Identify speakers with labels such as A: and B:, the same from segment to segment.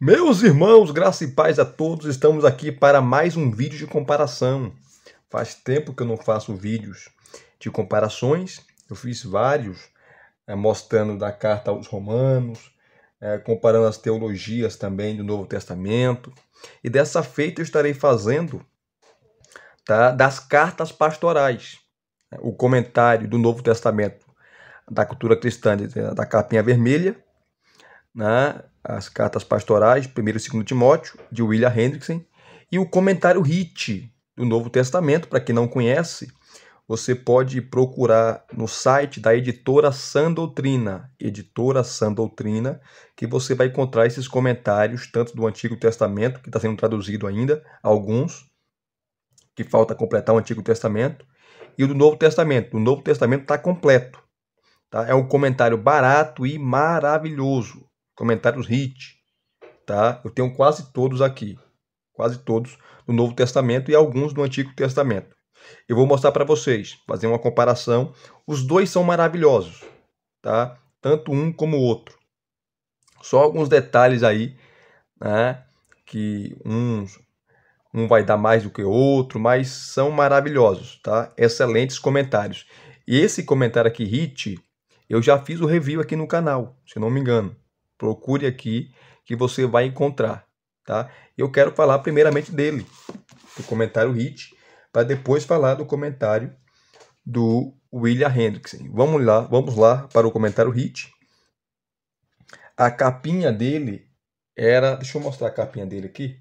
A: Meus irmãos, graça e paz a todos, estamos aqui para mais um vídeo de comparação. Faz tempo que eu não faço vídeos de comparações, eu fiz vários mostrando da carta aos Romanos, comparando as teologias também do Novo Testamento. E dessa feita eu estarei fazendo das cartas pastorais, o comentário do Novo Testamento da cultura cristã, da capinha vermelha, as cartas pastorais, 1º e 2º Timóteo, de William Hendrickson, e o comentário Hit do Novo Testamento. Para quem não conhece, você pode procurar no site da editora Sã Doutrina, que você vai encontrar esses comentários, tanto do Antigo Testamento, que está sendo traduzido ainda, alguns, que falta completar o Antigo Testamento, e o do Novo Testamento. O Novo Testamento está completo. Tá? É um comentário barato e maravilhoso. Comentários Hit. Tá? Eu tenho quase todos aqui. Quase todos do Novo Testamento e alguns do Antigo Testamento. Eu vou mostrar para vocês, fazer uma comparação. Os dois são maravilhosos. Tá? Tanto um como o outro. Só alguns detalhes aí, né? Que um vai dar mais do que o outro, mas são maravilhosos, tá? Excelentes comentários. E esse comentário aqui, Hit, eu já fiz o review aqui no canal, se não me engano. Procure aqui que você vai encontrar, tá? Eu quero falar primeiramente dele, do comentário Hit, para depois falar do comentário do William Hendrickson. Vamos lá para o comentário Hit. A capinha dele era... Deixa eu mostrar a capinha dele aqui.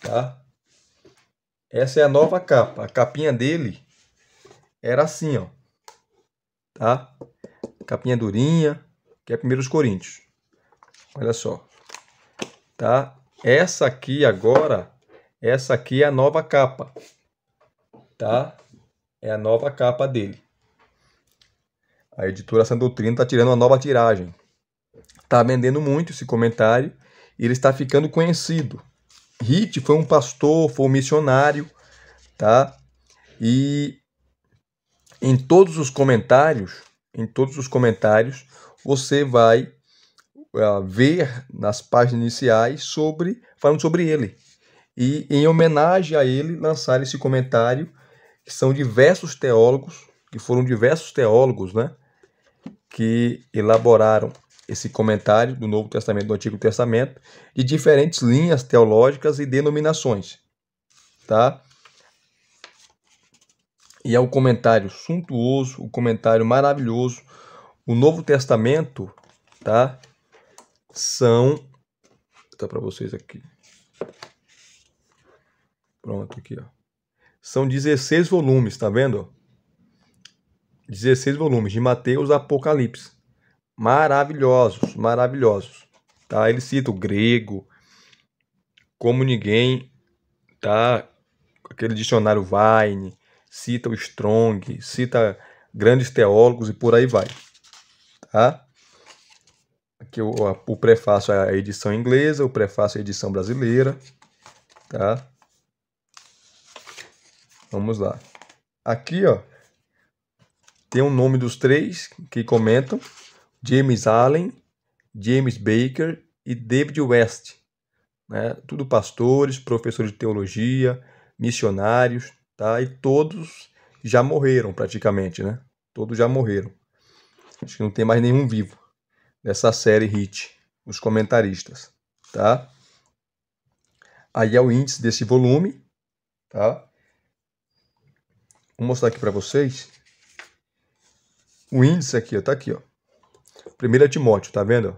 A: Tá? Essa é a nova capa. A capinha dele era assim, ó. Tá? Capinha durinha, que é 1 Coríntios. Olha só. Tá? Essa aqui agora, essa aqui é a nova capa. Tá? É a nova capa dele. A editora Sã Doutrina está tirando uma nova tiragem. Tá vendendo muito esse comentário e ele está ficando conhecido. Hit foi um pastor, foi um missionário, tá? E em todos os comentários, você vai ver nas páginas iniciais falando sobre ele. E em homenagem a ele, lançar esse comentário, que são diversos teólogos, né, que elaboraram esse comentário do Novo Testamento e do Antigo Testamento, de diferentes linhas teológicas e denominações, tá? E é um comentário suntuoso, um comentário maravilhoso. O Novo Testamento, tá? Vou botar para vocês aqui. Pronto, aqui, ó. São 16 volumes, tá vendo? 16 volumes de Mateus a Apocalipse. Maravilhosos, maravilhosos. Tá? Ele cita o grego, como ninguém, tá? Aquele dicionário Vine, cita o Strong, cita grandes teólogos e por aí vai. Tá? Aqui o prefácio é a edição inglesa, o prefácio é a edição brasileira. Tá? Vamos lá. Aqui, ó, tem o nome dos três que comentam: James Allen, James Baker e David West. Né? Tudo pastores, professores de teologia, missionários, tá? E todos já morreram praticamente, né? Todos já morreram. Acho que não tem mais nenhum vivo dessa série Hit, os comentaristas, tá? Aí é o índice desse volume, tá? Vou mostrar aqui para vocês. O índice aqui, ó, tá aqui, ó. 1 Timóteo, tá vendo?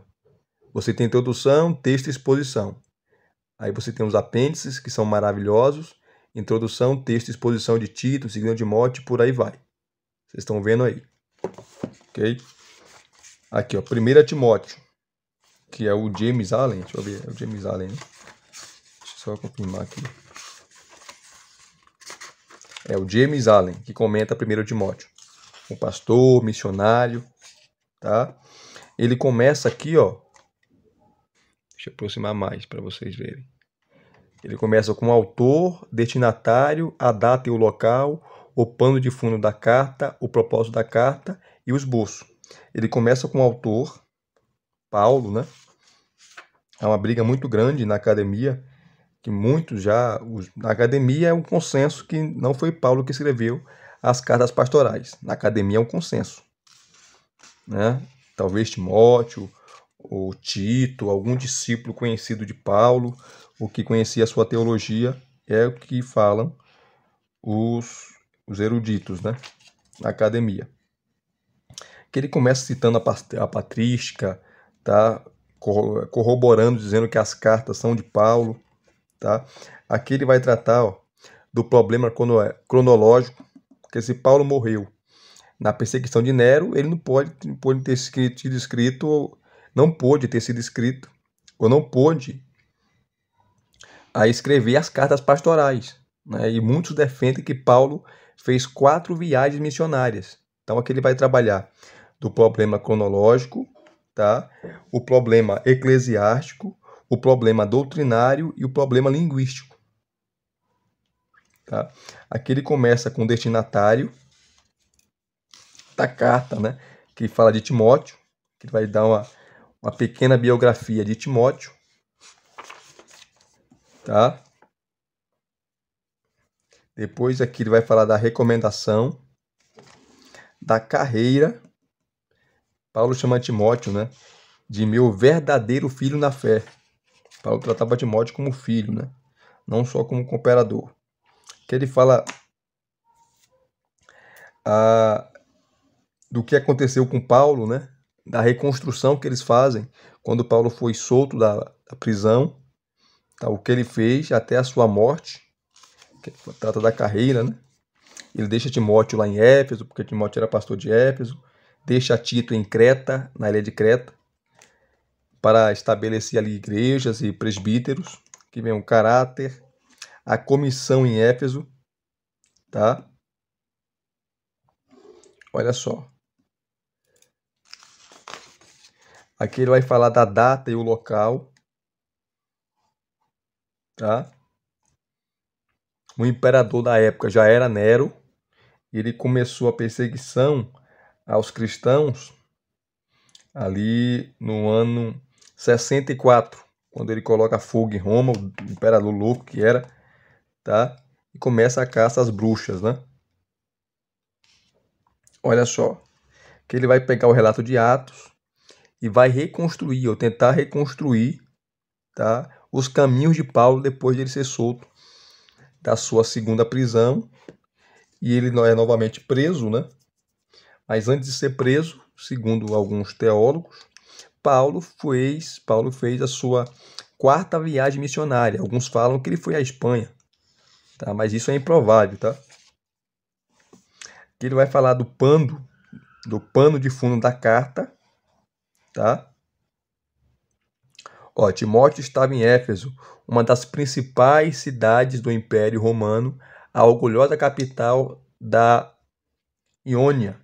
A: Você tem introdução, texto e exposição. Aí você tem os apêndices, que são maravilhosos. Introdução, texto e exposição de Tito, 2 Timóteo, por aí vai. Vocês estão vendo aí. Ok? Aqui, ó, 1 Timóteo, que é o James Allen. Deixa eu ver, é o James Allen, né? Deixa eu só confirmar aqui. É o James Allen, que comenta 1 Timóteo. Um pastor, missionário, tá? Ele começa aqui, ó. Deixa eu aproximar mais para vocês verem. Ele começa com o autor, destinatário, a data e o local, o pano de fundo da carta, o propósito da carta e o esboço. Ele começa com o autor, Paulo, né? há uma briga muito grande na academia, que muitos já... Na academia é um consenso que não foi Paulo que escreveu as cartas pastorais. Na academia é um consenso, né? Talvez Timóteo, ou Tito, algum discípulo conhecido de Paulo, o que conhecia a sua teologia, é o que falam os eruditos, né? Na academia. Que ele começa citando a patrística, tá? Corroborando, dizendo que as cartas são de Paulo, tá? Aqui ele vai tratar, ó, do problema cronológico, porque se Paulo morreu na perseguição de Nero, ele não pôde ter sido escrito, não pôde ter sido escrito, ou não pôde escrever as cartas pastorais, né? E muitos defendem que Paulo fez 4 viagens missionárias. Então aqui ele vai trabalhar do problema cronológico, tá? O problema eclesiástico, o problema doutrinário e o problema linguístico. Tá? Aqui ele começa com o destinatário da carta, né? Que fala de Timóteo, que vai dar uma pequena biografia de Timóteo. Tá? Depois aqui ele vai falar da recomendação, da carreira. Paulo chama Timóteo, né, de meu verdadeiro filho na fé. Paulo tratava Timóteo como filho, né, não só como cooperador. Que ele fala do que aconteceu com Paulo, né, da reconstrução que eles fazem quando Paulo foi solto da prisão, tá, o que ele fez até a sua morte, que trata da carreira, né. Ele deixa Timóteo lá em Éfeso, porque Timóteo era pastor de Éfeso, deixa Tito em Creta, na ilha de Creta, para estabelecer ali igrejas e presbíteros, que vem o caráter, a comissão em Éfeso, tá? Olha só. Aqui ele vai falar da data e o local, tá? O imperador da época já era Nero, e ele começou a perseguição aos cristãos ali no ano 64, quando ele coloca fogo em Roma, o imperador louco que era, tá? E começa a caça às bruxas, né? Olha só, que ele vai pegar o relato de Atos e vai reconstruir, ou tentar reconstruir, tá, os caminhos de Paulo depois de ele ser solto da sua segunda prisão. E ele não é novamente preso, né? Mas antes de ser preso, segundo alguns teólogos, Paulo fez a sua 4ª viagem missionária. Alguns falam que ele foi à Espanha, tá? Mas isso é improvável, tá? Ele vai falar do pano de fundo da carta, tá? Ó, Timóteo estava em Éfeso, uma das principais cidades do Império Romano, a orgulhosa capital da Iônia.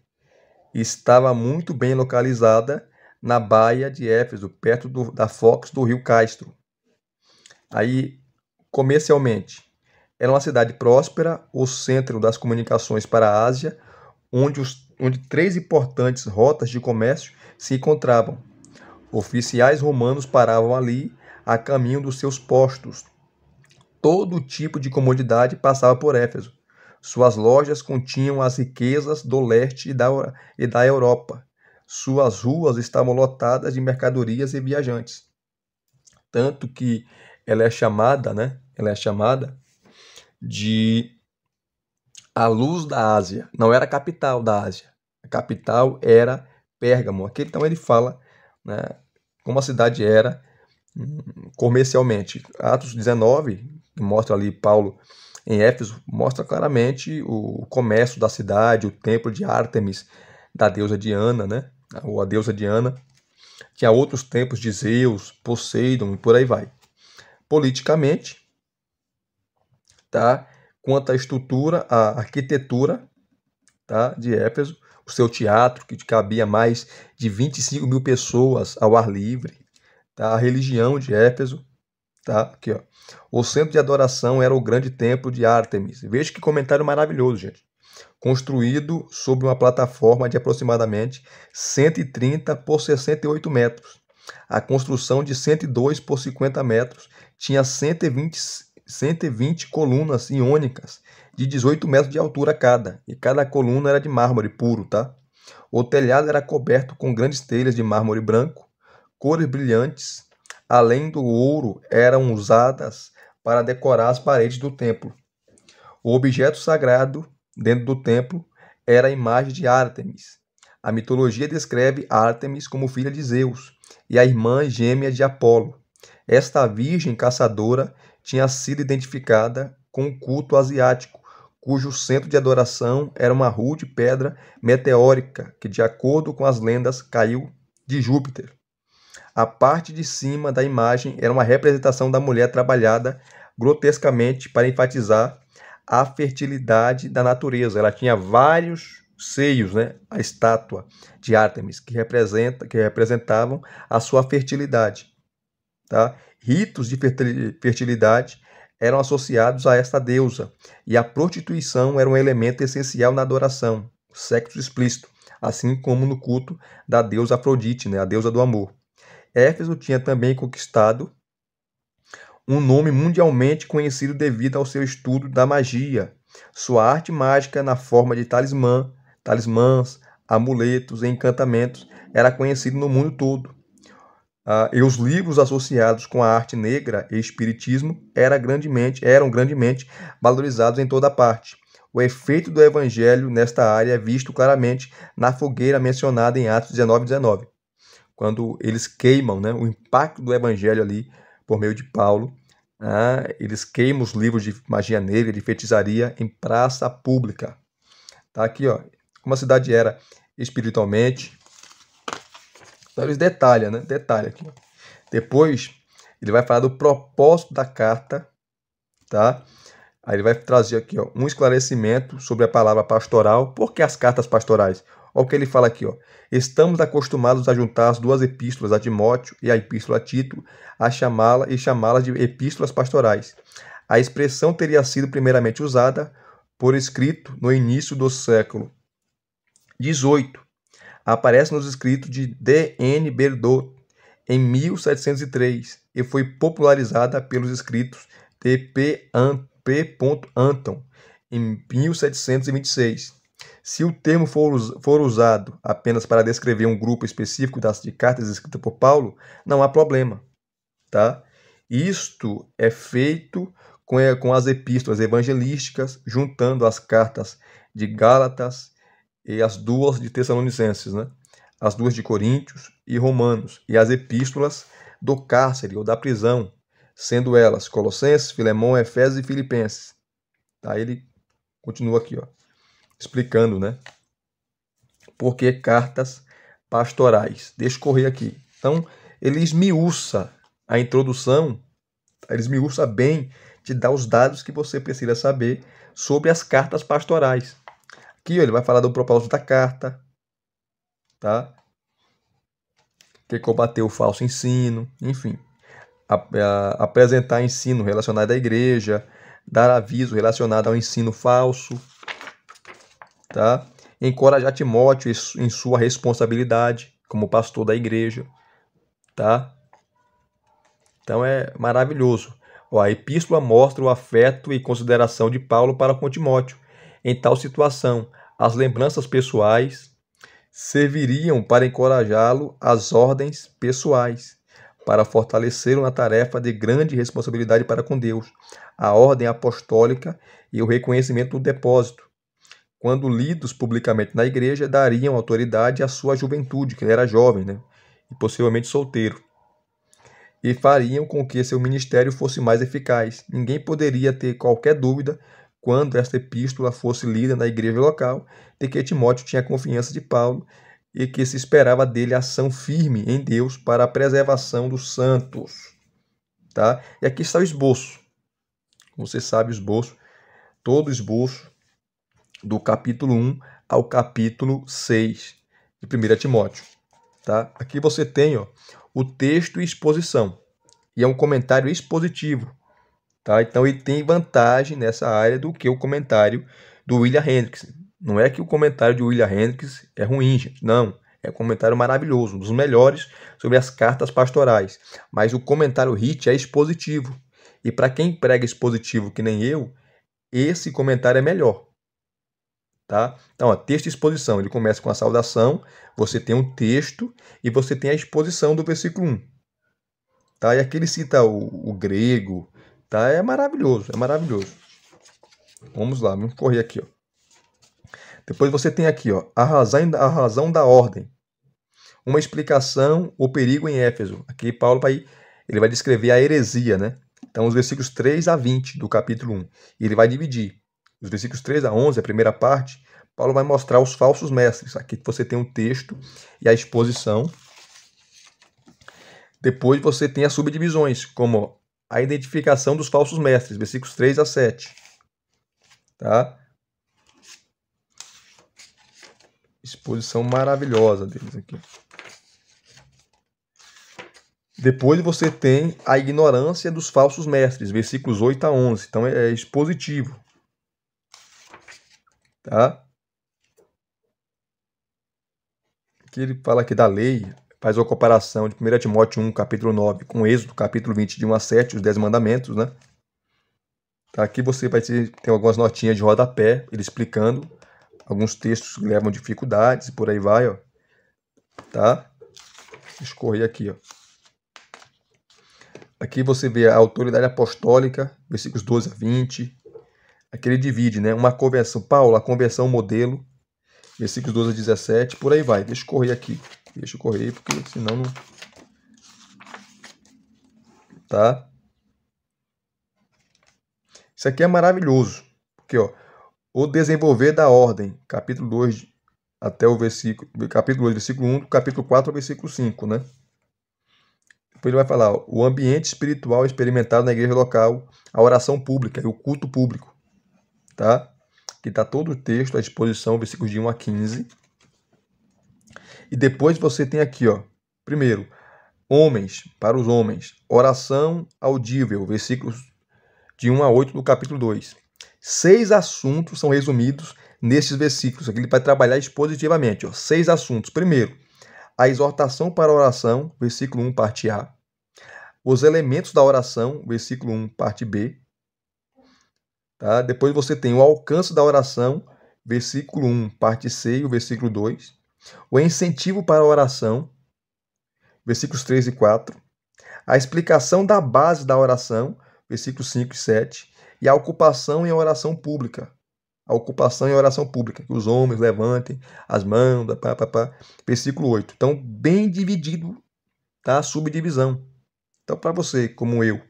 A: Estava muito bem localizada na baía de Éfeso, perto da foz do rio Castro. Aí, comercialmente, era uma cidade próspera, o centro das comunicações para a Ásia, onde 3 importantes rotas de comércio se encontravam. Oficiais romanos paravam ali a caminho dos seus postos. Todo tipo de comodidade passava por Éfeso. Suas lojas continham as riquezas do leste e da Europa. Suas ruas estavam lotadas de mercadorias e viajantes. Tanto que ela é chamada, né? Ela é chamada de a luz da Ásia. Não era a capital da Ásia. A capital era Pérgamo. Aqui então ele fala, né, como a cidade era comercialmente. Atos 19, que mostra ali Paulo em Éfeso, mostra claramente o comércio da cidade, o templo de Ártemis, da deusa Diana, né? Ou a deusa Diana. Tinha outros templos de Zeus, Poseidon e por aí vai. Politicamente, tá? Quanto à estrutura, a arquitetura, tá, de Éfeso, o seu teatro, que cabia mais de 25 mil pessoas ao ar livre, tá? A religião de Éfeso, tá? Aqui, ó. O centro de adoração era o grande templo de Ártemis. Veja que comentário maravilhoso, gente. Construído sobre uma plataforma de aproximadamente 130 por 68 metros. A construção de 102 por 50 metros tinha 120 colunas iônicas de 18 metros de altura cada, e cada coluna era de mármore puro, tá? O telhado era coberto com grandes telhas de mármore branco, cores brilhantes, além do ouro, eram usadas para decorar as paredes do templo. O objeto sagrado dentro do templo era a imagem de Ártemis. A mitologia descreve Ártemis como filha de Zeus e a irmã gêmea de Apolo. Esta virgem caçadora tinha sido identificada com o culto asiático, cujo centro de adoração era uma rude pedra meteórica que, de acordo com as lendas, caiu de Júpiter. A parte de cima da imagem era uma representação da mulher trabalhada grotescamente para enfatizar a fertilidade da natureza. Ela tinha vários seios, né? A estátua de Ártemis, que representavam a sua fertilidade. Tá? Ritos de fertilidade eram associados a esta deusa, e a prostituição era um elemento essencial na adoração, sexo explícito, assim como no culto da deusa Afrodite, né? A deusa do amor. Éfeso tinha também conquistado um nome mundialmente conhecido devido ao seu estudo da magia. Sua arte mágica na forma de talismãs, amuletos e encantamentos era conhecido no mundo todo. E os livros associados com a arte negra e espiritismo eram grandemente valorizados em toda parte. O efeito do evangelho nesta área é visto claramente na fogueira mencionada em Atos 19:19, quando eles queimam, né, o impacto do evangelho ali por meio de Paulo. Eles queimam os livros de magia negra, de feitiçaria em praça pública. Tá aqui, ó, como a cidade era espiritualmente. Então eles detalham, né? Detalha aqui. Depois ele vai falar do propósito da carta, tá? Aí ele vai trazer aqui, ó, um esclarecimento sobre a palavra pastoral. Por que as cartas pastorais? Olha o que ele fala aqui, ó. Estamos acostumados a juntar as duas epístolas, a Timóteo e a epístola a Tito, a chamá-las de epístolas pastorais. A expressão teria sido primeiramente usada por escrito no início do século XVIII. Aparece nos escritos de D.N. Berdot em 1703 e foi popularizada pelos escritos de P. Anton em 1726. Se o termo for usado apenas para descrever um grupo específico de cartas escritas por Paulo, não há problema, tá? Isto é feito com as epístolas evangelísticas, juntando as cartas de Gálatas e as duas de Tessalonicenses, né? As duas de Coríntios e Romanos, e as epístolas do cárcere ou da prisão, sendo elas Colossenses, Filemão, Efésios e Filipenses. Aí ele continua aqui, ó, explicando, né? Por que cartas pastorais? Deixa eu correr aqui. Então, ele esmiuça a introdução, ele esmiuça bem de dar os dados que você precisa saber sobre as cartas pastorais. Aqui, ó, ele vai falar do propósito da carta, tá? Que combater o falso ensino, enfim. Apresentar ensino relacionado à igreja, dar aviso relacionado ao ensino falso, tá? Encorajar Timóteo em sua responsabilidade como pastor da igreja, tá? Então é maravilhoso. A epístola mostra o afeto e consideração de Paulo para com Timóteo. Em tal situação, as lembranças pessoais serviriam para encorajá-lo às ordens pessoais, para fortalecê-lo na tarefa de grande responsabilidade para com Deus, a ordem apostólica e o reconhecimento do depósito. Quando lidos publicamente na igreja, dariam autoridade à sua juventude, que ele era jovem, né? E possivelmente solteiro, e fariam com que seu ministério fosse mais eficaz. Ninguém poderia ter qualquer dúvida, quando esta epístola fosse lida na igreja local, de que Timóteo tinha confiança de Paulo e que se esperava dele ação firme em Deus para a preservação dos santos. Tá? E aqui está o esboço. Você sabe o esboço, todo o esboço do capítulo 1 ao capítulo 6 de 1 Timóteo. Tá? Aqui você tem, ó, o texto e exposição, e é um comentário expositivo. Tá? Então ele tem vantagem nessa área do que o comentário do William Hendricks. Não é que o comentário de William Hendricks é ruim, gente. Não, É um comentário maravilhoso, um dos melhores sobre as cartas pastorais. Mas o comentário Hit é expositivo. E para quem prega expositivo que nem eu, esse comentário é melhor. Tá? Então, ó, texto e exposição. Ele começa com a saudação, você tem um texto e você tem a exposição do versículo 1. Tá? E aqui ele cita o grego. Tá? É maravilhoso, é maravilhoso. Vamos lá, vamos correr aqui. Ó. Depois você tem aqui ó, a razão da ordem. Uma explicação, o perigo em Éfeso. Aqui Paulo ele vai descrever a heresia, né? Então, os versículos 3 a 20 do capítulo 1. E ele vai dividir. Os versículos 3 a 11, a primeira parte, Paulo vai mostrar os falsos mestres. Aqui você tem um texto e a exposição. Depois você tem as subdivisões, como a identificação dos falsos mestres, versículos 3 a 7. Tá? Exposição maravilhosa deles aqui. Depois você tem a ignorância dos falsos mestres, versículos 8 a 11. Então é expositivo. Tá? Aqui ele fala aqui da lei, faz uma comparação de 1 Timóteo 1, capítulo 9, com Êxodo, capítulo 20, de 1 a 7, os 10 mandamentos, né? Tá? Aqui você vai ter algumas notinhas de rodapé, ele explicando alguns textos que levam dificuldades e por aí vai, ó. Tá? Deixa eu correr aqui, ó. Aqui você vê a autoridade apostólica, versículos 12 a 20. Aqui ele divide, né? Uma conversão, Paulo, a conversão modelo, versículos 12 a 17, por aí vai. Deixa eu correr aqui. Deixa eu correr, porque senão não... Tá? Isso aqui é maravilhoso. Porque, ó, o desenvolver da ordem, capítulo 2 até o capítulo 2, versículo 1, do capítulo 4 ao versículo 5, né? Depois ele vai falar, ó, o ambiente espiritual experimentado na igreja local, a oração pública e o culto público. Tá? Aqui está todo o texto à disposição, versículos de 1 a 15. E depois você tem aqui, ó, primeiro, homens, para os homens, oração audível, versículos de 1 a 8 do capítulo 2. 6 assuntos são resumidos nesses versículos. Aqui ele vai trabalhar expositivamente, ó, 6 assuntos. Primeiro, a exortação para a oração, versículo 1, parte A. Os elementos da oração, versículo 1, parte B. Tá? Depois você tem o alcance da oração, versículo 1, parte C e o versículo 2. O incentivo para a oração, versículos 3 e 4. A explicação da base da oração, versículos 5 e 7. E a ocupação em oração pública. A ocupação em oração pública, que os homens levantem as mãos, versículo 8. Então, bem dividido, tá? Subdivisão. Então, para você, como eu,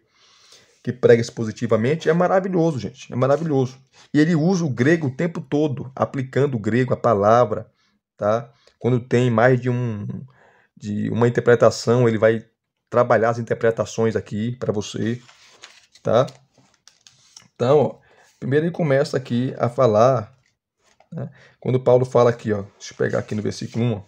A: que prega expositivamente, é maravilhoso, gente. É maravilhoso. E ele usa o grego o tempo todo, aplicando o grego, a palavra, tá? Quando tem mais de uma interpretação, ele vai trabalhar as interpretações aqui para você, tá? Então, ó, primeiro ele começa aqui a falar, né? Quando Paulo fala aqui, ó, deixa eu pegar aqui no versículo 1, ó,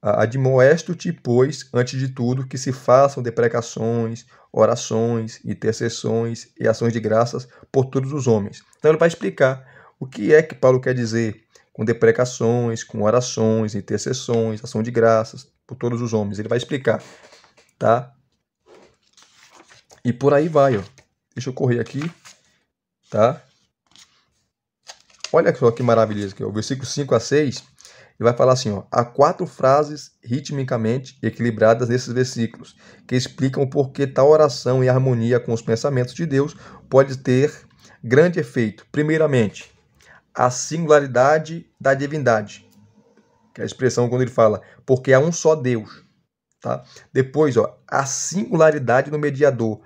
A: admoesto-te, pois, antes de tudo, que se façam deprecações, orações, intercessões e ações de graças por todos os homens. Então ele vai explicar o que é que Paulo quer dizer com deprecações, com orações, intercessões, ação de graças por todos os homens. Ele vai explicar, tá? E por aí vai, ó. Deixa eu correr aqui, tá? Olha só que maravilha aqui, ó. O versículo 5 a 6, ele vai falar assim, ó, há 4 frases ritmicamente equilibradas nesses versículos, que explicam o porquê tal oração em harmonia com os pensamentos de Deus pode ter grande efeito. Primeiramente, a singularidade da divindade, que é a expressão quando ele fala, porque há um só Deus. Tá? Depois, ó, a singularidade no mediador,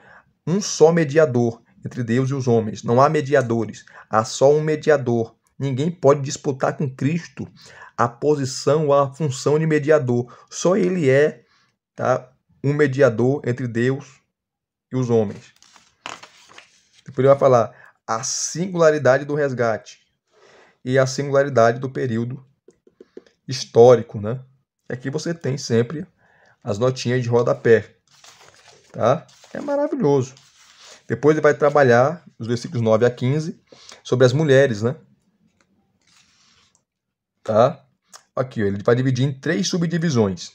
A: um só mediador entre Deus e os homens. Não há mediadores, há só um mediador. Ninguém pode disputar com Cristo a posição ou a função de mediador. Só ele é, tá, um mediador entre Deus e os homens. Depois ele vai falar a singularidade do resgate e a singularidade do período histórico, né? Aqui você tem sempre as notinhas de rodapé, tá? É maravilhoso. Depois ele vai trabalhar, os versículos 9 a 15, sobre as mulheres, né? Tá? Aqui, ó, ele vai dividir em 3 subdivisões.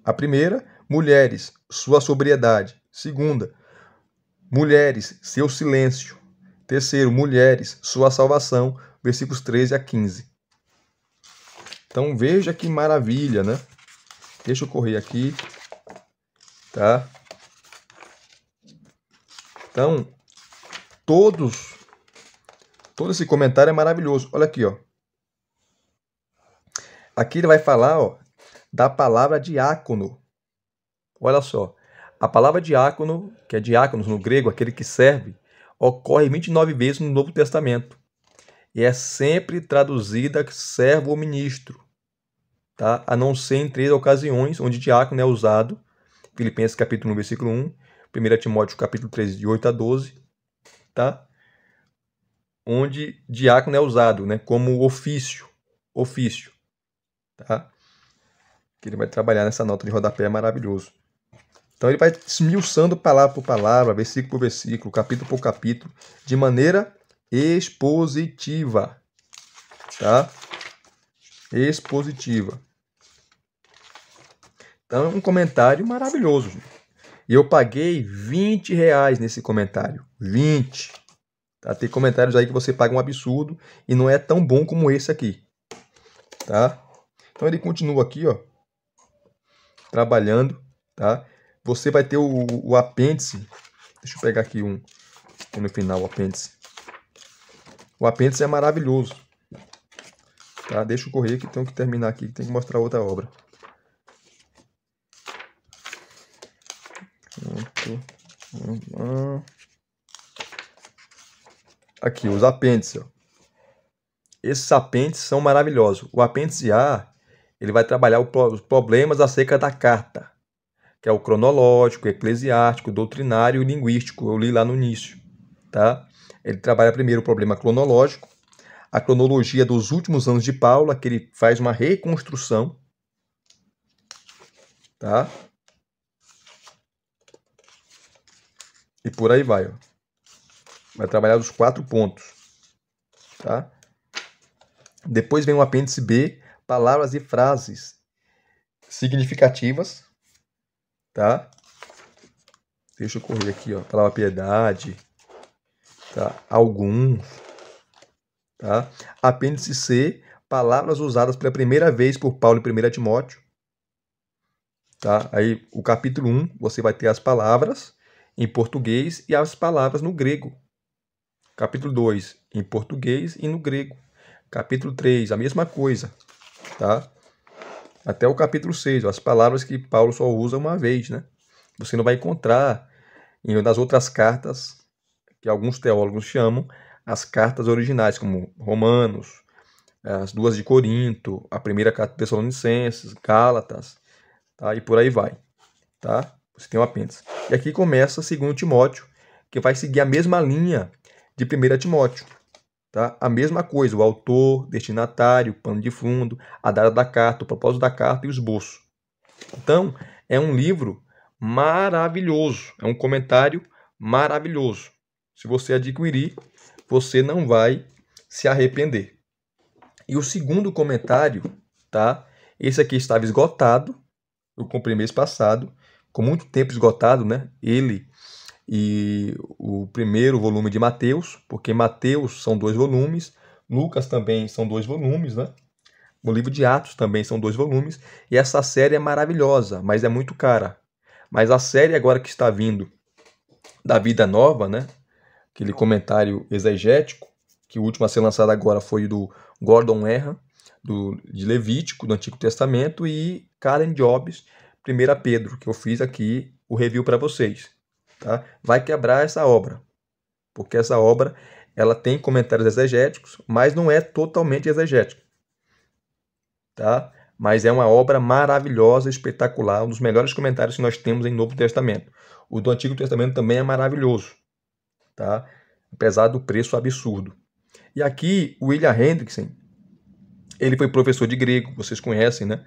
A: A primeira, mulheres, sua sobriedade. Segunda, mulheres, seu silêncio. Terceiro, mulheres, sua salvação. Versículos 13 a 15. Então veja que maravilha, né? Deixa eu correr aqui, tá? Então, todo esse comentário é maravilhoso. Olha aqui, ó. Aqui ele vai falar, ó, da palavra diácono. Olha só. A palavra diácono, que é diáconos no grego, aquele que serve, ocorre 29 vezes no Novo Testamento. E é sempre traduzida servo ou ministro, tá? A não ser em 3 ocasiões onde diácono é usado. Filipenses capítulo 1, versículo 1. 1 Timóteo capítulo 3, de 8 a 12. Tá? Onde diácono é usado, né? Como ofício. Tá? Que ele vai trabalhar nessa nota de rodapé, é maravilhoso. Então ele vai esmiuçando palavra por palavra, versículo por versículo, capítulo por capítulo, de maneira expositiva. Tá? Expositiva. Então é um comentário maravilhoso. E eu paguei R$20 nesse comentário. 20. Tá? Tem comentários aí que você paga um absurdo e não é tão bom como esse aqui. Tá? Então ele continua aqui, ó, trabalhando. Tá? Você vai ter o apêndice. Deixa eu pegar aqui no final o apêndice. O apêndice é maravilhoso. Tá? Deixa eu correr que tenho que terminar aqui, tenho que mostrar outra obra. Aqui, os apêndices. Ó. Esses apêndices são maravilhosos. O apêndice A, ele vai trabalhar os problemas acerca da carta, que é o cronológico, eclesiástico, doutrinário e linguístico. Eu li lá no início. Tá? Ele trabalha primeiro o problema cronológico, a cronologia dos últimos anos de Paulo, que ele faz uma reconstrução. Tá? E por aí vai. Ó. Vai trabalhar os 4 pontos. Tá? Depois vem o apêndice B, palavras e frases significativas. Tá? Deixa eu correr aqui, ó. Palavra piedade. Tá? Alguns. Tá? Apêndice C, palavras usadas pela primeira vez por Paulo em 1 Timóteo. Tá? Aí, o capítulo 1, você vai ter as palavras em português e as palavras no grego. Capítulo 2, em português e no grego. Capítulo 3, a mesma coisa. Tá? Até o capítulo 6, ó, as palavras que Paulo só usa uma vez. Né? Você não vai encontrar nas outras cartas, que alguns teólogos chamam as cartas originais, como Romanos, as 2 de Corinto, a primeira carta de Tessalonicenses, Gálatas, tá? E por aí vai. Tá? Você tem o apêndice. E aqui começa 2 Timóteo, que vai seguir a mesma linha de 1 Timóteo. Tá? A mesma coisa, o autor, destinatário, pano de fundo, a data da carta, o propósito da carta e o esboço. Então, é um livro maravilhoso, é um comentário maravilhoso. Se você adquirir, você não vai se arrepender. E o segundo comentário, tá? Esse aqui estava esgotado, eu comprei mês passado, com muito tempo esgotado, né? Ele e o primeiro volume de Mateus, porque Mateus são 2 volumes, Lucas também são 2 volumes, né? O livro de Atos também são 2 volumes, e essa série é maravilhosa, mas é muito cara. Mas a série agora que está vindo da Vida Nova, né? Aquele comentário exegético, que o último a ser lançado agora foi do Gordon Erham, de Levítico, do Antigo Testamento, e Karen Jobs, 1 Pedro, que eu fiz aqui o review para vocês. Tá? Vai quebrar essa obra, porque essa obra ela tem comentários exegéticos, mas não é totalmente exegético. Tá? Mas é uma obra maravilhosa, espetacular, um dos melhores comentários que nós temos em Novo Testamento. O do Antigo Testamento também é maravilhoso, tá? Apesar do preço absurdo. E aqui, o William Hendrickson, ele foi professor de grego, vocês conhecem, né?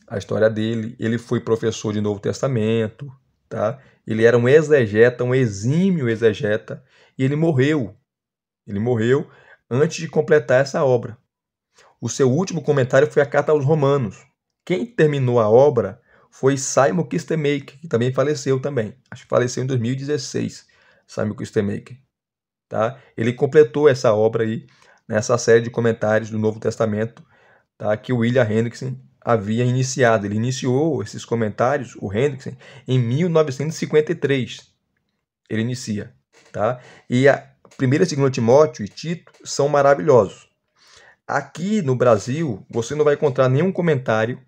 A: A história dele. Ele foi professor de Novo Testamento, tá? Ele era um exegeta, um exímio exegeta, e ele morreu. Ele morreu antes de completar essa obra. O seu último comentário foi a Carta aos Romanos. Quem terminou a obra foi Simon Kistemaker, que também faleceu também. Acho que faleceu em 2016, Simon Kistemaker. Tá? Ele completou essa obra aí, nessa série de comentários do Novo Testamento, tá? Que o William Hendrickson havia iniciado. Ele iniciou esses comentários, o Hendrickson, em 1953. Ele inicia. Tá? E a 1ª e 2ª Timóteo e Tito são maravilhosos. Aqui no Brasil, você não vai encontrar nenhum comentário,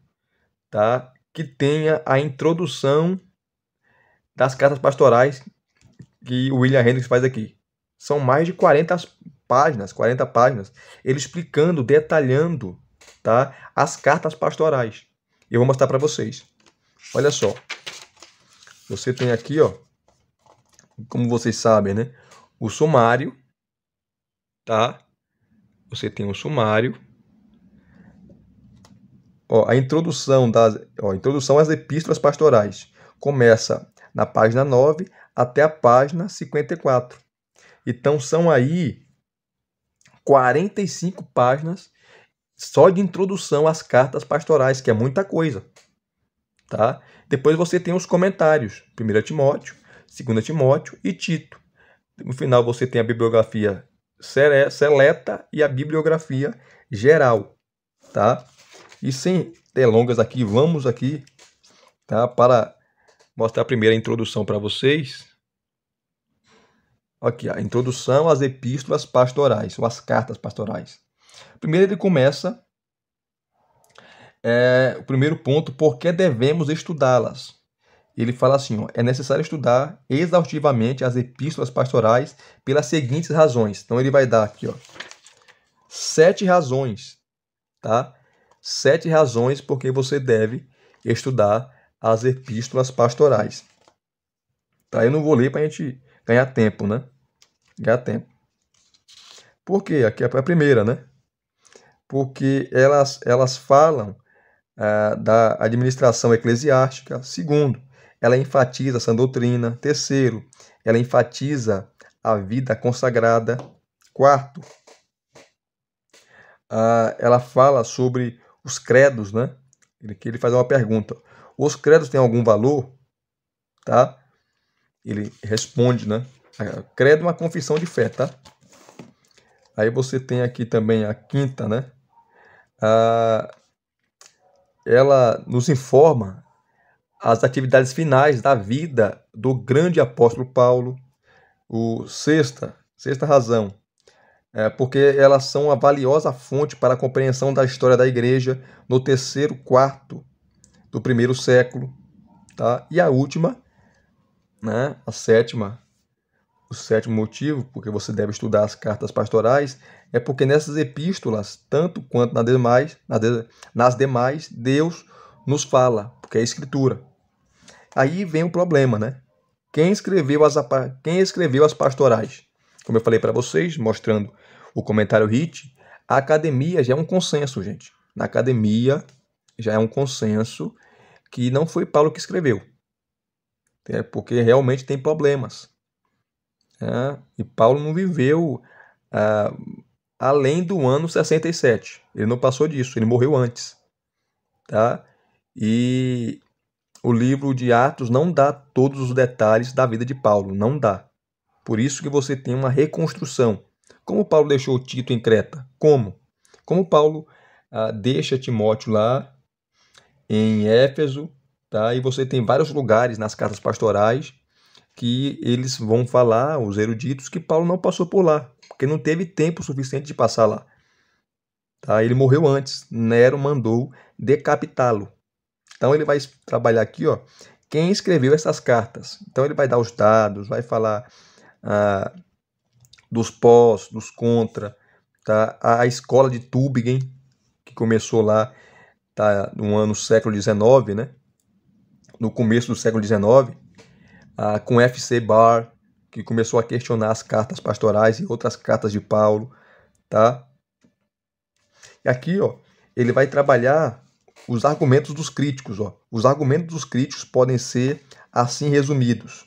A: tá, que tenha a introdução das cartas pastorais que o William Hendrickson faz aqui. São mais de 40 páginas, ele explicando, detalhando, tá, as cartas pastorais. Eu vou mostrar para vocês. Olha só. Você tem aqui, ó, como vocês sabem, né, o sumário, tá? Você tem o sumário. Ó, a introdução às epístolas pastorais começa na página 9 até a página 54. Então são aí 45 páginas só de introdução às cartas pastorais, que é muita coisa, tá? Depois você tem os comentários, 1 Timóteo, 2 Timóteo e Tito. No final você tem a bibliografia seleta e a bibliografia geral, tá? E sem delongas aqui, vamos aqui, tá, para mostrar a primeira introdução para vocês. Aqui, a introdução às epístolas pastorais, ou às cartas pastorais. Primeiro ele começa, o primeiro ponto, por que devemos estudá-las? Ele fala assim, ó, é necessário estudar exaustivamente as epístolas pastorais pelas seguintes razões. Então ele vai dar aqui, ó, 7 razões, tá? 7 razões porque você deve estudar as epístolas pastorais. Tá? Eu não vou ler para a gente ganhar tempo, né? Ganhar tempo. Por quê? Aqui é a primeira, né? Porque elas falam da administração eclesiástica. Segundo, ela enfatiza essa doutrina. Terceiro, ela enfatiza a vida consagrada. Quarto, ela fala sobre os credos, né? Ele faz uma pergunta. Os credos têm algum valor? Tá? Ele responde, né? Credo é uma confissão de fé, tá? Aí você tem aqui também a quinta, né? Ela nos informa as atividades finais da vida do grande apóstolo Paulo. Sexta razão, porque elas são uma valiosa fonte para a compreensão da história da igreja no 3º quarto do 1º século, tá? E a última, né, o sétimo motivo porque você deve estudar as cartas pastorais é porque nessas epístolas, tanto quanto nas demais, Deus nos fala, porque é a Escritura. Aí vem o problema, né? Quem escreveu as pastorais? Como eu falei para vocês, mostrando o comentário HIT, a academia já é um consenso, gente. Na academia já é um consenso que não foi Paulo que escreveu, porque realmente tem problemas. E Paulo não viveu além do ano 67. Ele não passou disso, ele morreu antes. Tá? E o livro de Atos não dá todos os detalhes da vida de Paulo, não dá. Por isso que você tem uma reconstrução. Como Paulo deixou Tito em Creta? Como Paulo deixa Timóteo lá em Éfeso, tá? E você tem vários lugares nas cartas pastorais que eles vão falar, os eruditos, que Paulo não passou por lá, porque não teve tempo suficiente de passar lá. Tá? Ele morreu antes, Nero mandou decapitá-lo. Então ele vai trabalhar aqui, ó, quem escreveu essas cartas. Então ele vai dar os dados, vai falar dos pós, dos contra, tá? A escola de Tübingen, que começou lá, tá, no século XIX, né? No começo do século XIX, com F.C. Barr, que começou a questionar as cartas pastorais e outras cartas de Paulo, tá? E aqui, ó, ele vai trabalhar os argumentos dos críticos, ó. Os argumentos dos críticos podem ser assim resumidos.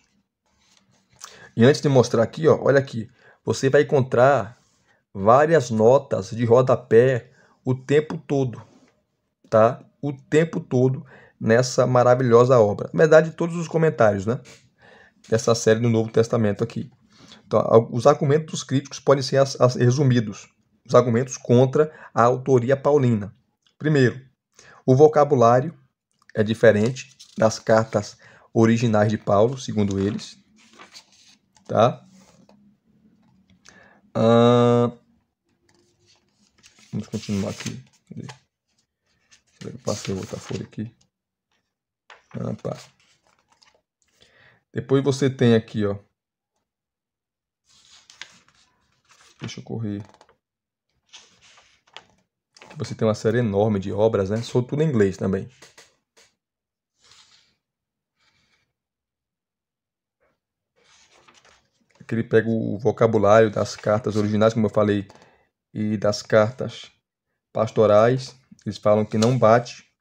A: E antes de mostrar aqui, ó, olha aqui, você vai encontrar várias notas de rodapé o tempo todo, tá? O tempo todo nessa maravilhosa obra. Na verdade, todos os comentários, né? Dessa série do Novo Testamento aqui. Então, os argumentos dos críticos podem ser resumidos. Os argumentos contra a autoria paulina. Primeiro, o vocabulário é diferente das cartas originais de Paulo, segundo eles. Tá? Vamos continuar aqui. Será que eu passei outra folha aqui? Pá. Depois você tem aqui, ó. Deixa eu correr. Você tem uma série enorme de obras, né? Sou tudo em inglês também. Aqui ele pega o vocabulário das cartas originais, como eu falei, e das cartas pastorais. Eles falam que não bate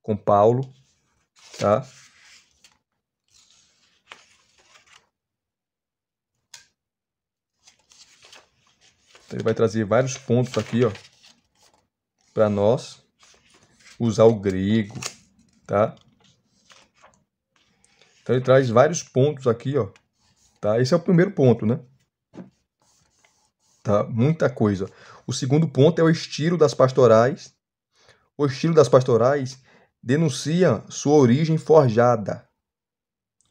A: com Paulo, tá? Então, ele vai trazer vários pontos aqui, ó, para nós usar o grego, tá? Então ele traz vários pontos aqui, ó, tá? Esse é o primeiro ponto, né? Tá? Muita coisa. O segundo ponto é o estilo das pastorais. O estilo das pastorais denuncia sua origem forjada,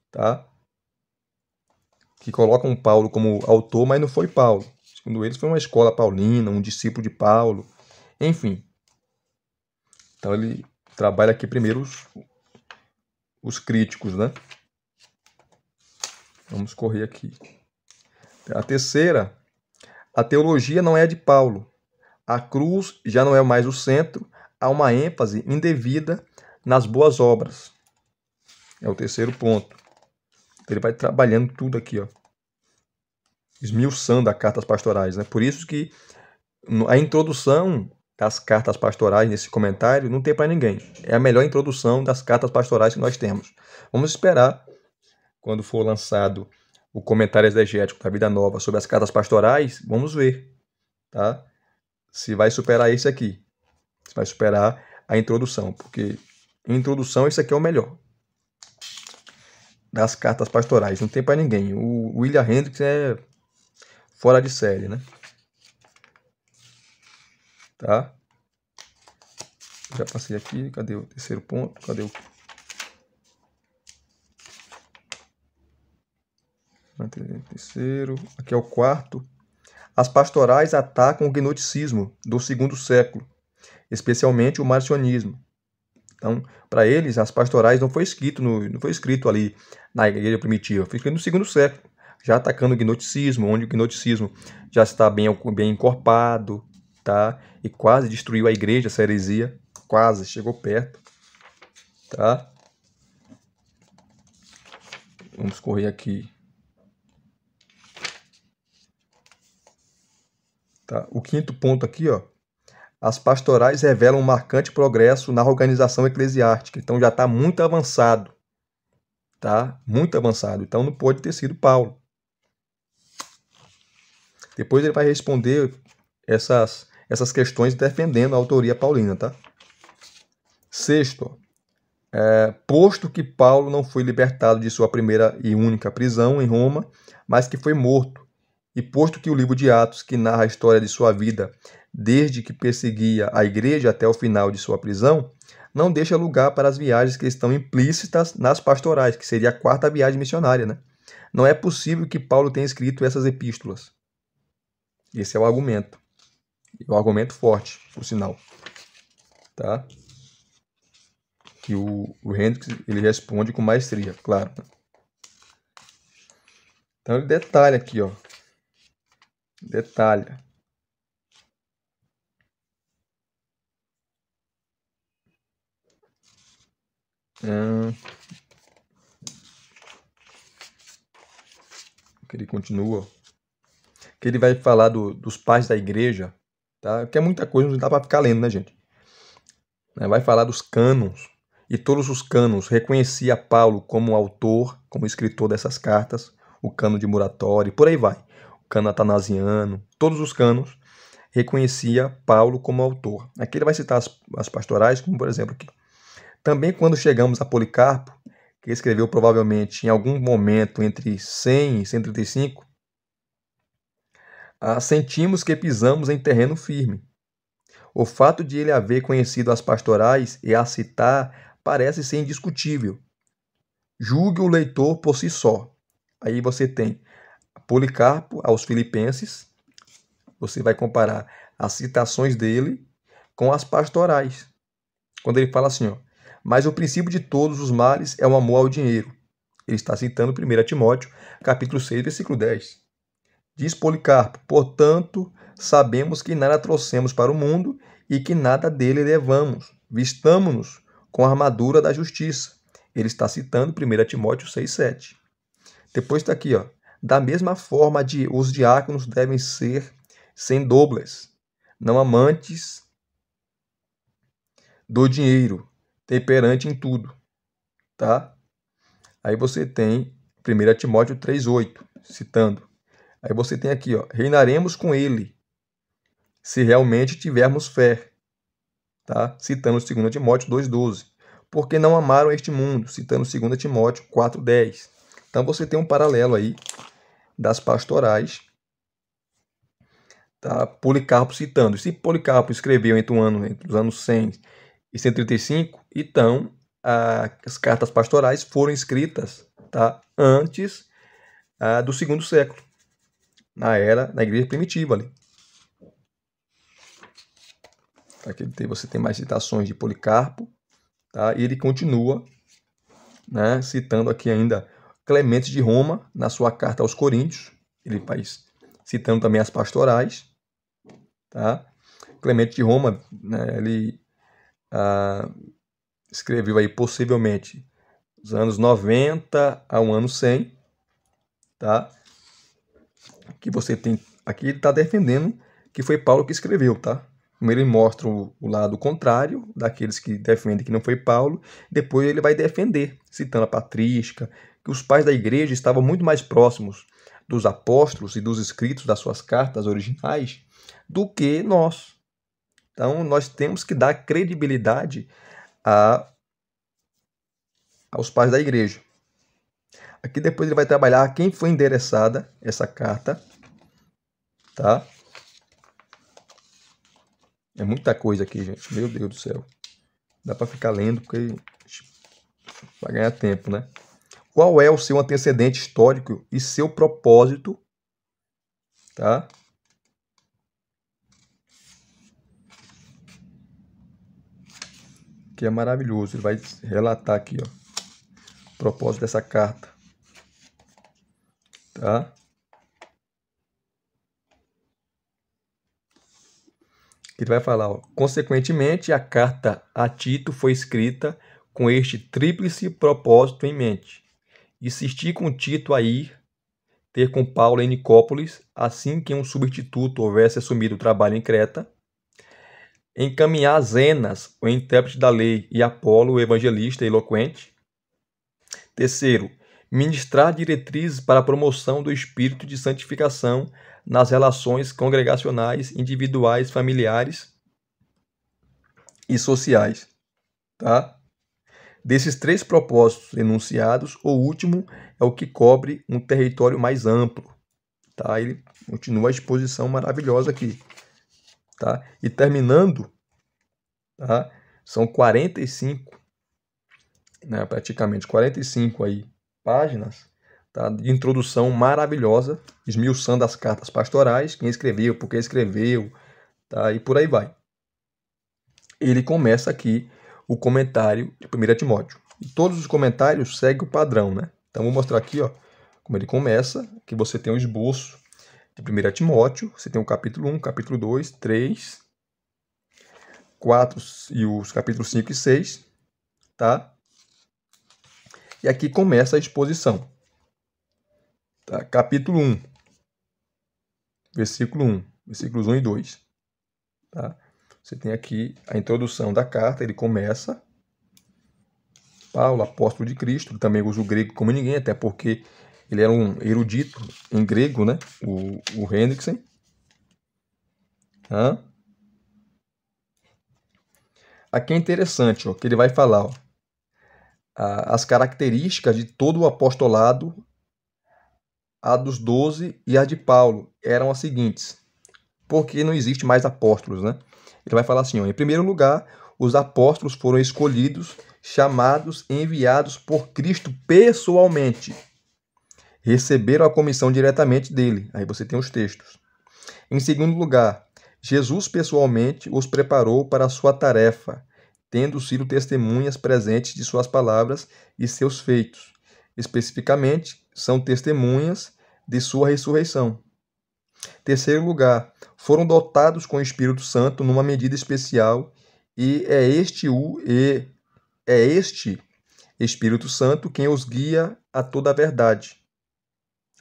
A: tá? Que colocam Paulo como autor, mas não foi Paulo. Segundo eles, foi uma escola paulina, um discípulo de Paulo, enfim. Então ele trabalha aqui primeiro os críticos, né? Vamos correr aqui. A terceira, a teologia não é de Paulo. A cruz já não é mais o centro, há uma ênfase indevida nas boas obras. É o terceiro ponto. Ele vai trabalhando tudo aqui, ó, esmiuçando as cartas pastorais, né? Por isso que a introdução das cartas pastorais nesse comentário não tem para ninguém. É a melhor introdução das cartas pastorais que nós temos. Vamos esperar, quando for lançado o comentário exegético da Vida Nova sobre as cartas pastorais, vamos ver, tá? Se vai superar esse aqui. Se vai superar a introdução, porque em introdução esse aqui é o melhor das cartas pastorais. Não tem para ninguém. O William Hendricks é fora de série, né? Tá? Já passei aqui. Cadê o terceiro ponto? Cadê o... terceiro. Aqui é o quarto. As pastorais atacam o gnosticismo do segundo século, especialmente o marcionismo. Então, para eles, as pastorais não foi escrito ali na igreja primitiva, foi escrito no segundo século, já atacando o gnosticismo, onde o gnosticismo já está bem encorpado, tá? E quase destruiu a igreja, essa heresia, quase, chegou perto, tá? Vamos correr aqui. Tá? O quinto ponto aqui, ó. As pastorais revelam um marcante progresso na organização eclesiástica. Então já está muito avançado. Tá? Muito avançado. Então não pode ter sido Paulo. Depois ele vai responder essas questões defendendo a autoria paulina. Tá? Sexto, posto que Paulo não foi libertado de sua primeira e única prisão em Roma, mas que foi morto, e posto que o livro de Atos, que narra a história de sua vida desde que perseguia a igreja até o final de sua prisão, não deixa lugar para as viagens que estão implícitas nas pastorais, que seria a quarta viagem missionária, né? Não é possível que Paulo tenha escrito essas epístolas. Esse é o argumento. É um argumento forte, por sinal. Tá? Que o Hendricks ele responde com maestria, claro. Então ele detalha aqui, ó. Detalha. Que ele continua. Que ele vai falar dos pais da igreja, tá? Que é muita coisa, não dá para ficar lendo, né, gente? Vai falar dos cânones. E todos os cânones reconhecia Paulo como autor, como escritor dessas cartas, o cânon de Muratório, por aí vai. O cânon atanasiano, todos os cânones reconhecia Paulo como autor. Aqui ele vai citar as pastorais, como por exemplo aqui. Também quando chegamos a Policarpo, que escreveu provavelmente em algum momento entre 100 e 135, sentimos que pisamos em terreno firme. O fato de ele haver conhecido as pastorais e as citar parece ser indiscutível. Julgue o leitor por si só. Aí você tem Policarpo aos Filipenses, você vai comparar as citações dele com as pastorais. Quando ele fala assim, ó, mas o princípio de todos os males é o amor ao dinheiro. Ele está citando 1 Timóteo, capítulo 6, versículo 10. Diz Policarpo, portanto, sabemos que nada trouxemos para o mundo e que nada dele levamos. Vistamo-nos com a armadura da justiça. Ele está citando 1 Timóteo 6, 7. Depois está aqui, ó. Da mesma forma, os diáconos devem ser sem dobles, não amantes do dinheiro, temperante em tudo, tá? Aí você tem 1 Timóteo 3,8, citando. Aí você tem aqui, ó, reinaremos com ele, se realmente tivermos fé, tá? Citando 2 Timóteo 2,12. Porque não amaram este mundo, citando 2 Timóteo 4,10. Então você tem um paralelo aí das pastorais, tá? Policarpo citando. Se Policarpo escreveu entre os anos 100 e 135, então as cartas pastorais foram escritas, tá? Antes do segundo século, na igreja primitiva ali. Aqui você tem mais citações de Policarpo, tá? E ele continua, né, citando aqui ainda Clemente de Roma, na sua carta aos Coríntios, ele vai citando também as pastorais, tá? Clemente de Roma, né, ele escreveu aí possivelmente dos anos 90 ao ano 100, tá? Que você tem aqui, ele está defendendo que foi Paulo que escreveu, tá? Primeiro ele mostra o lado contrário daqueles que defendem que não foi Paulo, depois ele vai defender, citando a patrística, que os pais da igreja estavam muito mais próximos dos apóstolos e dos escritos das suas cartas originais do que nós. Então nós temos que dar credibilidade aos pais da igreja. Aqui depois ele vai trabalhar a quem foi endereçada essa carta, tá? É muita coisa aqui, gente. Meu Deus do céu. Dá para ficar lendo porque vai ganhar tempo, né? Qual é o seu antecedente histórico e seu propósito, tá? Que é maravilhoso. Ele vai relatar aqui, ó, o propósito dessa carta, tá? Ele vai falar, ó, consequentemente, a carta a Tito foi escrita com este tríplice propósito em mente: insistir com Tito a ir ter com Paulo em Nicópolis, assim que um substituto houvesse assumido o trabalho em Creta, encaminhar Zenas, o intérprete da lei, e Apolo, o evangelista eloquente. Terceiro, ministrar diretrizes para a promoção do espírito de santificação nas relações congregacionais, individuais, familiares e sociais, tá? Desses três propósitos enunciados, o último é o que cobre um território mais amplo, tá? Ele continua a exposição maravilhosa aqui, tá? E terminando, tá? São 45, né, praticamente 45 aí páginas, tá, de introdução maravilhosa, esmiuçando as cartas pastorais, quem escreveu, por que escreveu, tá, e por aí vai. Ele começa aqui o comentário de 1 Timóteo. E todos os comentários seguem o padrão, né? Então vou mostrar aqui, ó, como ele começa, que você tem um esboço de 1 Timóteo, você tem o capítulo 1, capítulo 2, 3, 4 e os capítulos 5 e 6, tá? E aqui começa a exposição. Tá? Capítulo 1, versículo 1, versículos 1 e 2. Tá? Você tem aqui a introdução da carta, ele começa, Paulo, apóstolo de Cristo, ele também usa o grego como ninguém, até porque ele era um erudito em grego, né? O Hendrickson. Hã? Aqui é interessante, ó, que ele vai falar, ó, as características de todo o apostolado, a dos 12 e a de Paulo, eram as seguintes. Porque não existe mais apóstolos, né? Ele vai falar assim, ó, em primeiro lugar, os apóstolos foram escolhidos, chamados e enviados por Cristo pessoalmente. Receberam a comissão diretamente dele. Aí você tem os textos. Em segundo lugar, Jesus pessoalmente os preparou para a sua tarefa, tendo sido testemunhas presentes de suas palavras e seus feitos. Especificamente, são testemunhas de sua ressurreição. Terceiro lugar, foram dotados com o Espírito Santo numa medida especial e é este Espírito Santo quem os guia a toda a verdade.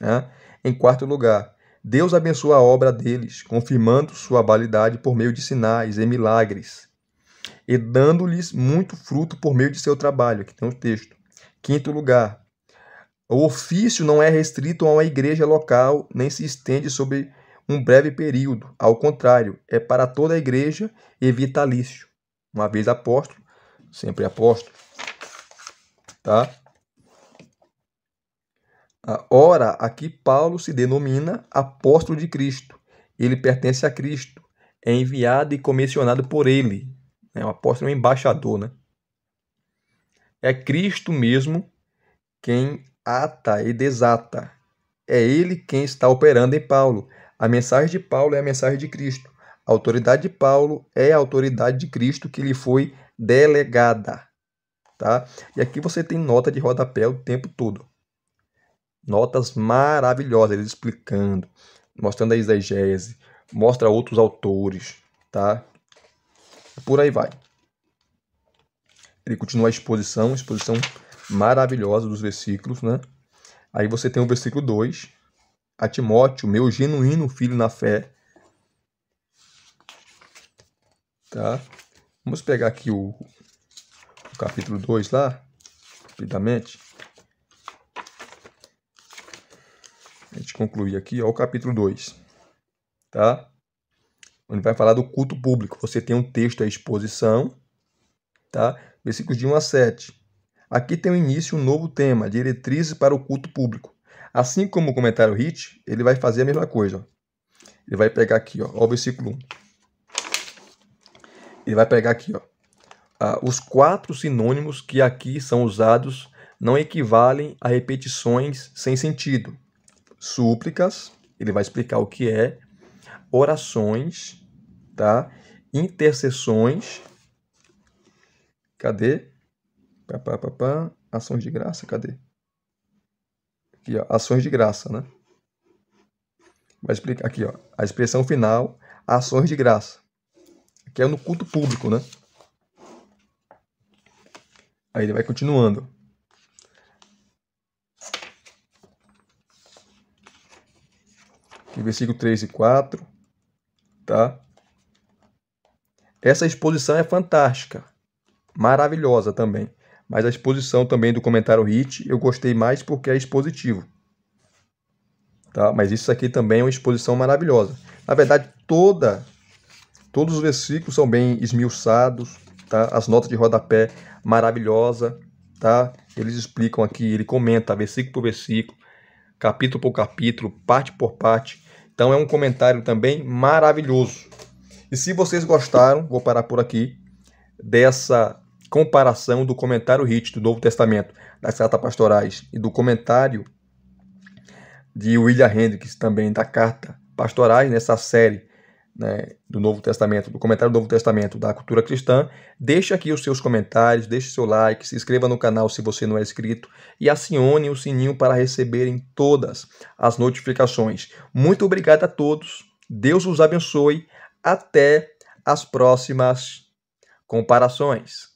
A: Né? Em quarto lugar, Deus abençoa a obra deles, confirmando sua validade por meio de sinais e milagres, e dando-lhes muito fruto por meio de seu trabalho. Aqui tem um texto. Quinto lugar, o ofício não é restrito a uma igreja local, nem se estende sobre um breve período. Ao contrário, é para toda a igreja e vitalício. Uma vez apóstolo, sempre apóstolo. Tá? Ora, aqui Paulo se denomina apóstolo de Cristo. Ele pertence a Cristo. É enviado e comissionado por ele. O apóstolo é um embaixador, né? É Cristo mesmo quem ata e desata. É ele quem está operando em Paulo. A mensagem de Paulo é a mensagem de Cristo. A autoridade de Paulo é a autoridade de Cristo que lhe foi delegada. Tá? E aqui você tem nota de rodapé o tempo todo. Notas maravilhosas, ele explicando, mostrando a exegese, mostra outros autores, tá? Por aí vai. Ele continua a exposição maravilhosa dos versículos, né? Aí você tem o versículo 2, a Timóteo, meu genuíno filho na fé. Tá? Vamos pegar aqui o capítulo 2 lá, rapidamente. A gente concluir aqui, ó, o capítulo 2. Tá? Onde vai falar do culto público. Você tem um texto, a exposição, tá? Versículos de 1 a 7. Aqui tem o início, um novo tema, diretrizes para o culto público. Assim como o comentário HIT, ele vai fazer a mesma coisa. Ó. Ele vai pegar aqui, ó, o versículo 1. Ele vai pegar aqui, ó, os 4 sinônimos que aqui são usados não equivalem a repetições sem sentido. Súplicas, ele vai explicar o que é, orações, tá? Intercessões, cadê? Ações de graça, cadê? Aqui, ó, ações de graça, né? Vai explicar aqui, ó, a expressão final, ações de graça. Aqui é no culto público, né? Aí ele vai continuando. Aqui, versículo 3 e 4, tá? Essa exposição é fantástica, maravilhosa também. Mas a exposição também do comentário HIT eu gostei mais porque é expositivo. Tá? Mas isso aqui também é uma exposição maravilhosa. Na verdade, todos os versículos são bem esmiuçados, tá? As notas de rodapé maravilhosa, tá? Eles explicam aqui, ele comenta versículo por versículo, capítulo por capítulo, parte por parte. Então é um comentário também maravilhoso. E se vocês gostaram, vou parar por aqui, dessa comparação do comentário HIT do Novo Testamento, das cartas pastorais, e do comentário de William Hendricks, também da Carta Pastorais, nessa série, né, do Novo Testamento, do comentário do Novo Testamento da cultura cristã. Deixe aqui os seus comentários, deixe seu like, se inscreva no canal se você não é inscrito e acione o sininho para receberem todas as notificações. Muito obrigado a todos, Deus os abençoe, até as próximas comparações.